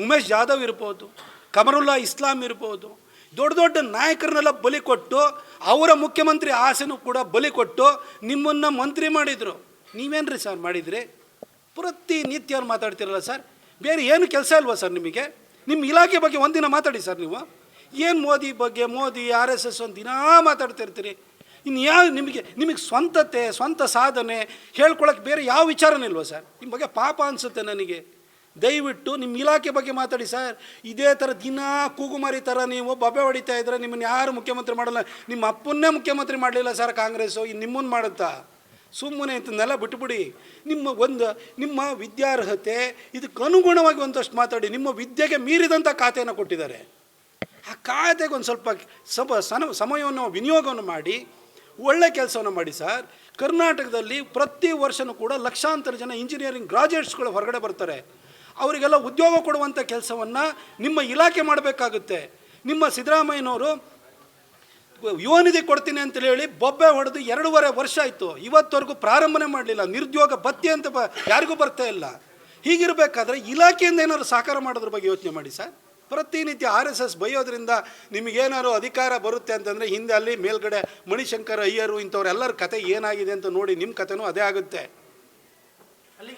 ಉಮೇಶ್ ಜಾಧವ್ ಇರ್ಬೋದು, ಕಮರುಲ್ಲಾ ಇಸ್ಲಾಂ ಇರ್ಬೋದು, ದೊಡ್ಡ ದೊಡ್ಡ ನಾಯಕರನ್ನೆಲ್ಲ ಬಲಿ ಕೊಟ್ಟು ಅವರ ಮುಖ್ಯಮಂತ್ರಿ ಆಸೆನೂ ಕೂಡ ಬಲಿ ಕೊಟ್ಟು ನಿಮ್ಮನ್ನು ಮಂತ್ರಿ ಮಾಡಿದರು. ನೀವೇನ್ರಿ ಸರ್ ಮಾಡಿದ್ರಿ? ಪ್ರತಿನಿತ್ಯ ಅವ್ರು ಮಾತಾಡ್ತಿರಲ್ಲ ಸರ್, ಬೇರೆ ಏನು ಕೆಲಸ ಇಲ್ವಾ ಸರ್ ನಿಮಗೆ? ನಿಮ್ಮ ಇಲಾಖೆ ಬಗ್ಗೆ ಒಂದಿನ ಮಾತಾಡಿ ಸರ್. ನೀವು ಏನು ಮೋದಿ ಬಗ್ಗೆ, ಮೋದಿ RSS ಒಂದು ದಿನ ಮಾತಾಡ್ತಿರ್ತೀರಿ. ಇನ್ನು ಯಾವ ನಿಮಗೆ ಸ್ವಂತ ಸಾಧನೆ ಹೇಳ್ಕೊಳಕ್ಕೆ ಬೇರೆ ಯಾವ ವಿಚಾರನೂ ಇಲ್ವಾ ಸರ್? ನಿಮ್ಮ ಬಗ್ಗೆ ಪಾಪ ಅನಿಸುತ್ತೆ ನನಗೆ. ದಯವಿಟ್ಟು ನಿಮ್ಮ ಇಲಾಖೆ ಬಗ್ಗೆ ಮಾತಾಡಿ ಸರ್. ಇದೇ ಥರ ದಿನ ಕೂಗುಮಾರಿ ಥರ ನೀವು ಬೊಬ್ಬೆ ಹೊಡಿತಾ ಇದ್ರೆ ನಿಮ್ಮನ್ನು ಯಾರು ಮುಖ್ಯಮಂತ್ರಿ ಮಾಡಲ್ಲ. ನಿಮ್ಮ ಅಪ್ಪನ್ನೇ ಮುಖ್ಯಮಂತ್ರಿ ಮಾಡಲಿಲ್ಲ ಸರ್ ಕಾಂಗ್ರೆಸ್ಸು, ಇನ್ನು ನಿಮ್ಮನ್ನು ಮಾಡುತ್ತಾ? ಸುಮ್ಮನೆ ಇಂಥನ್ನೆಲ್ಲ ಬಿಟ್ಟುಬಿಡಿ. ನಿಮ್ಮ ವಿದ್ಯಾರ್ಹತೆ ಇದಕ್ಕೆ ಅನುಗುಣವಾಗಿ ಒಂದಷ್ಟು ಮಾತಾಡಿ. ನಿಮ್ಮ ವಿದ್ಯೆಗೆ ಮೀರಿದಂಥ ಖಾತೆಯನ್ನು ಕೊಟ್ಟಿದ್ದಾರೆ. ಆ ಖಾತೆಗೆ ಒಂದು ಸ್ವಲ್ಪ ಸಮಯವನ್ನು ವಿನಿಯೋಗವನ್ನು ಮಾಡಿ ಒಳ್ಳೆ ಕೆಲಸವನ್ನು ಮಾಡಿ ಸರ್. ಕರ್ನಾಟಕದಲ್ಲಿ ಪ್ರತಿ ವರ್ಷವೂ ಕೂಡ ಲಕ್ಷಾಂತರ ಜನ ಇಂಜಿನಿಯರಿಂಗ್ ಗ್ರಾಜ್ಯುಯೇಟ್ಸ್ಗಳು ಹೊರಗಡೆ ಬರ್ತಾರೆ. ಅವರಿಗೆಲ್ಲ ಉದ್ಯೋಗ ಕೊಡುವಂಥ ಕೆಲಸವನ್ನು ನಿಮ್ಮ ಇಲಾಖೆ ಮಾಡಬೇಕಾಗುತ್ತೆ. ನಿಮ್ಮ ಸಿದ್ದರಾಮಯ್ಯನವರು ಯುವ ನಿಧಿ ಕೊಡ್ತೀನಿ ಅಂತೇಳಿ ಹೇಳಿ ಬೊಬ್ಬೆ ಹೊಡೆದು 2.5 ವರ್ಷ ಆಯಿತು, ಇವತ್ತವರೆಗೂ ಪ್ರಾರಂಭನೆ ಮಾಡಲಿಲ್ಲ. ನಿರುದ್ಯೋಗ ಭತ್ಯೆ ಅಂತ ಯಾರಿಗೂ ಬರ್ತಾ ಇಲ್ಲ. ಹೀಗಿರಬೇಕಾದ್ರೆ ಇಲಾಖೆಯಿಂದ ಏನಾದ್ರು ಸಹಕಾರ ಮಾಡೋದ್ರ ಬಗ್ಗೆ ಯೋಚನೆ ಮಾಡಿ ಸರ್. ಪ್ರತಿನಿತ್ಯ RSS ಬೈಯೋದ್ರಿಂದ ನಿಮಗೇನಾದ್ರು ಅಧಿಕಾರ ಬರುತ್ತೆ ಅಂತಂದರೆ ಹಿಂದೆ ಅಲ್ಲಿ ಮೇಲ್ಗಡೆ ಮಣಿಶಂಕರ್ ಅಯ್ಯರು ಇಂಥವ್ರೆಲ್ಲರ ಕತೆ ಏನಾಗಿದೆ ಅಂತ ನೋಡಿ ನಿಮ್ಮ ಕತೆನೂ ಅದೇ ಆಗುತ್ತೆ.